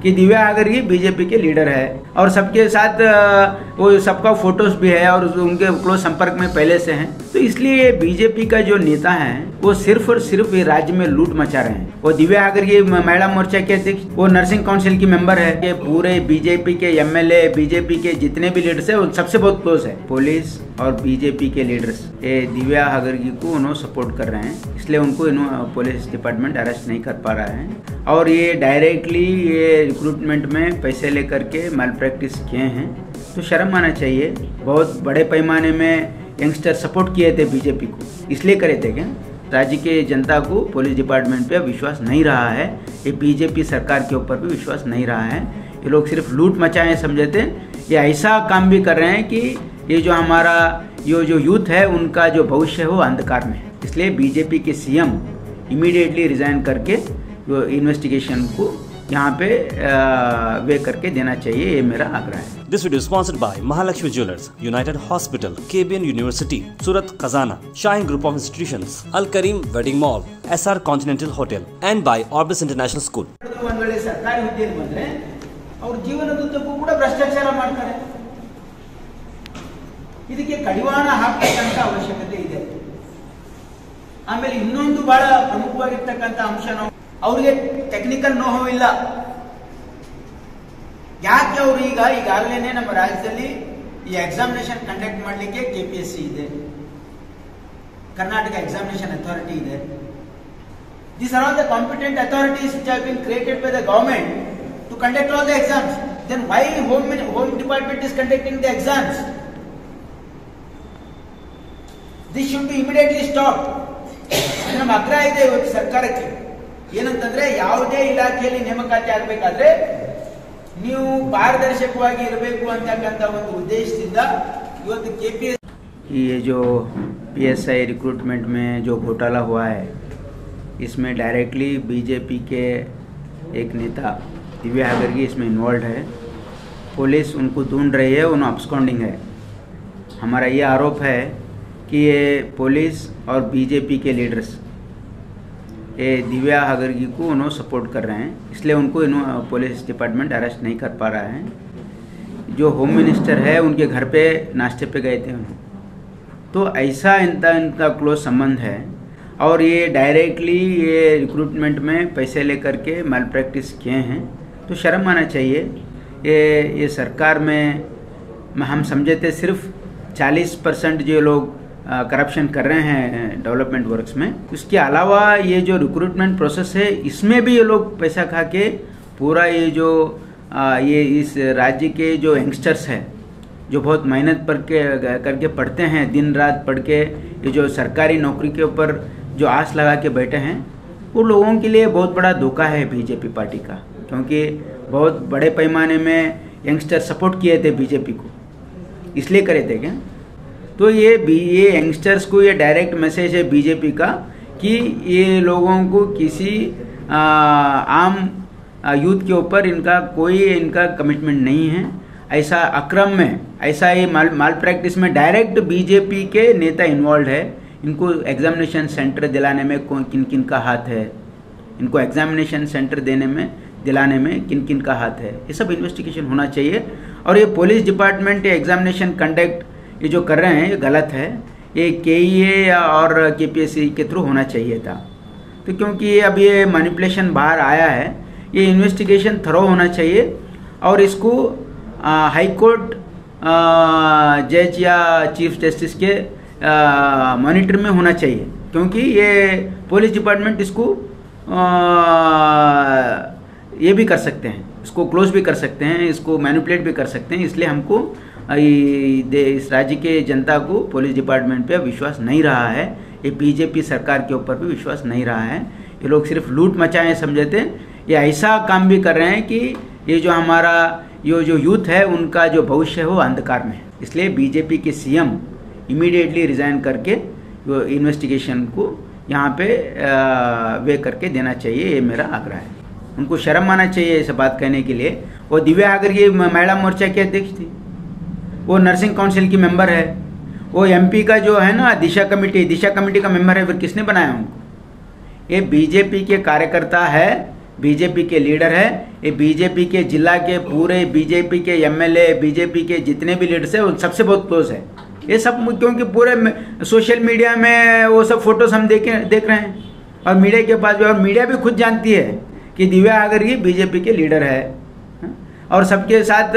कि दिव्या हगरगी बीजेपी के लीडर है और सबके साथ वो सबका फोटोज भी है और उनके क्लोज संपर्क में पहले से हैं। तो इसलिए बीजेपी का जो नेता है वो सिर्फ और सिर्फ ये राज्य में लूट मचा रहे हैं। वो दिव्या हगरगी महिला मोर्चा के अध्यक्ष, वो नर्सिंग काउंसिल की मेंबर है। ये पूरे बीजेपी के एमएलए, बीजेपी के जितने भी लीडर्स है उन सबसे बहुत क्लोज है। पुलिस और बीजेपी के लीडर्स ये दिव्या हगरगी को उन्होंने सपोर्ट कर रहे हैं, इसलिए उनको पुलिस डिपार्टमेंट अरेस्ट नहीं कर पा रहा है। और ये डायरेक्टली ये रिक्रूटमेंट में पैसे लेकर के माल प्रैक्टिस किए हैं, तो शर्म आना चाहिए। बहुत बड़े पैमाने में यंगस्टर सपोर्ट किए थे बीजेपी को, इसलिए करे थे क्या? राज्य के जनता को पुलिस डिपार्टमेंट पे विश्वास नहीं रहा है, ये बीजेपी सरकार के ऊपर भी विश्वास नहीं रहा है। ये लोग सिर्फ लूट मचाए समझते, ये ऐसा काम भी कर रहे हैं कि ये जो हमारा ये जो यूथ है उनका जो भविष्य है वो अंधकार में है। इसलिए बीजेपी के सीएम इमीडिएटली रिजाइन करके जो इन्वेस्टिगेशन को यहाँ पे वे करके देना चाहिए, ये मेरा आग्रह है। This video is sponsored by Mahalakshmi Jewelers, United Hospital, KBN University, Surat Khazana, Shine Group of Institutions, Al Karim Wedding Mall, SR Continental Hotel, and by Orbis International School. ಒಂದು ವೇಳೆ ಸರ್ಕಾರಿ ಹುದ್ದೆಯಲ್ಲಿ ಬಂದ್ರೆ ಅವ್ರ ಜೀವನದುದ್ದಕ್ಕೂ ಕೂಡ ಭ್ರಷ್ಟಾಚಾರ ಮಾಡ್ತಾರೆ, ಇದಕ್ಕೆ ಕಡಿವಾಣ ಹಾಕಬೇಕಂತ ಅವಶ್ಯಕತೆ ಇದೆ। ಆಮೇಲೆ ಇನ್ನೊಂದು ಬಹಳ ಪ್ರಮುಖವಾಗಿರ್ತಕ್ಕಂಥ ಅಂಶ, ಅವ್ರಿಗೆ ಟೆಕ್ನಿಕಲ್ ನೋವು ಇಲ್ಲ। ಯಾಕೆ ಅವರು ಈಗಾಗಲೇ ನಮ್ಮ ರಾಜ್ಯದಲ್ಲಿ ಈ ಎಕ್ಸಾಮಿನೇಷನ್ ಕಂಡಕ್ಟ್ ಮಾಡಲಿಕ್ಕೆ ಕೆಪಿಎಸ್ಸಿ ಇದೆ, ಕರ್ನಾಟಕ ಎಕ್ಸಾಮಿನೇಷನ್ ಅಥಾರಿಟಿ ಇದೆ. These are all the competent authorities which have been created by the government to conduct all the exams. Then why Home Department is conducting the exams? This should be immediately stopped. ನಮ್ಮ ಆಗ್ರಹ ಇದೆ ಇವತ್ತು ಸರ್ಕಾರಕ್ಕೆ ಏನಂತಂದ್ರೆ, ಯಾವುದೇ ಇಲಾಖೆಯಲ್ಲಿ ನೇಮಕಾತಿ ಆಗಬೇಕಾದ್ರೆ ನೀವು ಪಾರದರ್ಶಕವಾಗಿ ಇರಬೇಕು ಅಂತಕ್ಕಂಥ ಒಂದು ಉದ್ದೇಶದಿಂದ ಇವತ್ತು ಕೆಪಿಎಸ್ಸಿ ये जो पीएसआई रिक्रूटमेंट में जो घोटाला हुआ है, इसमें डायरेक्टली बीजेपी के एक नेता दिव्या हगरगी इसमें इन्वॉल्व है। पुलिस उनको ढूंढ रही है, उन्हें अब्सकॉन्डिंग है। हमारा ये आरोप है कि ये पुलिस और बीजेपी के लीडर्स ये दिव्या हगरगी को उन्होंने सपोर्ट कर रहे हैं, इसलिए उनको पुलिस डिपार्टमेंट अरेस्ट नहीं कर पा रहा है। जो होम मिनिस्टर है उनके घर पे नाश्ते पे गए थे उन्होंने, तो ऐसा इनका क्लोज संबंध है। और ये डायरेक्टली ये रिक्रूटमेंट में पैसे लेकर के माल प्रैक्टिस किए हैं, तो शर्म आना चाहिए। ये सरकार में हम समझे थे सिर्फ 40% जो लोग करप्शन कर रहे हैं डेवलपमेंट वर्क्स में, उसके अलावा ये जो रिक्रूटमेंट प्रोसेस है इसमें भी ये लोग पैसा खा के पूरा ये जो ये इस राज्य के जो यंगस्टर्स हैं जो बहुत मेहनत करके पढ़ते हैं, दिन रात पढ़ के ये जो सरकारी नौकरी के ऊपर जो आस लगा के बैठे हैं, वो लोगों के लिए बहुत बड़ा धोखा है बीजेपी पार्टी का, क्योंकि बहुत बड़े पैमाने में यंगस्टर सपोर्ट किए थे बीजेपी को, इसलिए करे थे क्या? तो ये यंगस्टर्स को ये डायरेक्ट मैसेज है बीजेपी का कि ये लोगों को किसी आम यूथ के ऊपर इनका कमिटमेंट नहीं है। ऐसा अक्रम में, ऐसा ये माल प्रैक्टिस में डायरेक्ट बीजेपी के नेता इन्वॉल्व है। इनको एग्जामिनेशन सेंटर दिलाने में किन किन का हाथ है, इनको एग्जामिनेशन सेंटर दिलाने में किन किन का हाथ है, ये सब इन्वेस्टिगेशन होना चाहिए। और ये पुलिस डिपार्टमेंट एग्जामिनेशन कंडक्ट ये जो कर रहे हैं ये गलत है, ये केईए और केपीएससी के थ्रू होना चाहिए था। तो क्योंकि अब ये मैनिपुलेशन बाहर आया है, ये इन्वेस्टिगेशन थरो होना चाहिए और इसको हाई कोर्ट जज या चीफ जस्टिस के मॉनिटर में होना चाहिए, क्योंकि ये पुलिस डिपार्टमेंट इसको ये भी कर सकते हैं, इसको क्लोज भी कर सकते हैं, इसको मैनिपुलेट भी कर सकते हैं। इसलिए हमको इस राज्य के जनता को पुलिस डिपार्टमेंट पे विश्वास नहीं रहा है, ये बीजेपी सरकार के ऊपर भी विश्वास नहीं रहा है। ये लोग सिर्फ लूट मचाए समझते, ये ऐसा काम भी कर रहे हैं कि ये जो हमारा ये जो यूथ है उनका जो भविष्य है वो अंधकार में है। इसलिए बीजेपी के सीएम इमीडिएटली रिजाइन करके जो इन्वेस्टिगेशन को यहाँ पे वे करके देना चाहिए, ये मेरा आग्रह है। उनको शर्म आना चाहिए ऐसे बात कहने के लिए। वो दिव्या हगरगी महिला मोर्चा की अध्यक्ष थी, वो नर्सिंग काउंसिल की मेंबर है, वो एमपी का जो है ना दिशा कमेटी का मेंबर है, फिर किसने बनाया उनको? ये बीजेपी के कार्यकर्ता है बीजेपी के लीडर है, ये बीजेपी के जिला के पूरे बीजेपी के एमएलए, बीजेपी के जितने भी लीडर्स है उन सबसे बहुत क्लोज है ये सब, क्योंकि पूरे सोशल मीडिया में वो सब फोटोज हम देख रहे हैं और मीडिया के पास भी, और मीडिया भी खुद जानती है कि दिव्या आगरगी बीजेपी के लीडर है और सबके साथ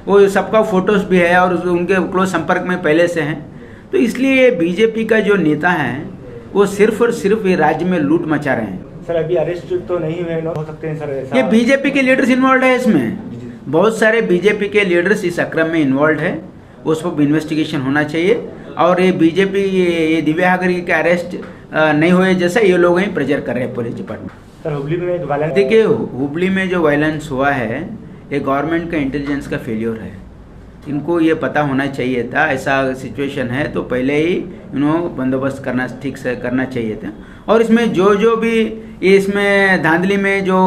वो सबका फोटोज भी है और उनके क्लोज संपर्क में पहले से हैं। तो इसलिए बीजेपी का जो नेता है वो सिर्फ और सिर्फ ये राज्य में लूट मचा रहे हैं। सर अभी अरेस्ट तो नहीं हुए हो सकते हैं सर ऐसा? ये बीजेपी के लीडर्स इन्वॉल्व है इसमें, बहुत सारे बीजेपी के लीडर्स इस अक्रम में इन्वॉल्व है, उस पर इन्वेस्टिगेशन होना चाहिए। और ये बीजेपी ये दिव्या आगरगी के अरेस्ट नहीं हुए जैसा ये लोग ही प्रेजर कर रहे हैं पुलिस डिपार्टमेंट। सर हुबली में एक वायलेंस, देखिए हुबली में जो वायलेंस हुआ है ये गवर्नमेंट का इंटेलिजेंस का फेलियर है। इनको ये पता होना चाहिए था ऐसा सिचुएशन है तो पहले ही इन्होंने बंदोबस्त करना ठीक से करना चाहिए था। और इसमें जो भी इसमें धांधली में जो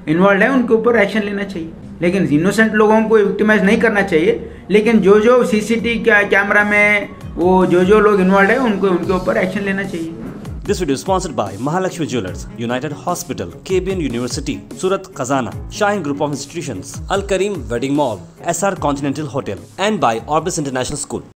इन्वॉल्व है उनके ऊपर एक्शन लेना चाहिए, लेकिन इनोसेंट लोगों को विक्टिमाइज नहीं करना चाहिए। लेकिन जो सीसीटीवी कैमरा में वो जो लोग इन्वॉल्व है उनके ऊपर एक्शन लेना चाहिए। This video is sponsored by Mahalakshmi Jewelers, United Hospital, KBN University, Surat Khazana, Shine Group of Institutions, Al Karim Wedding Mall, SR Continental Hotel, and by Orbis International School.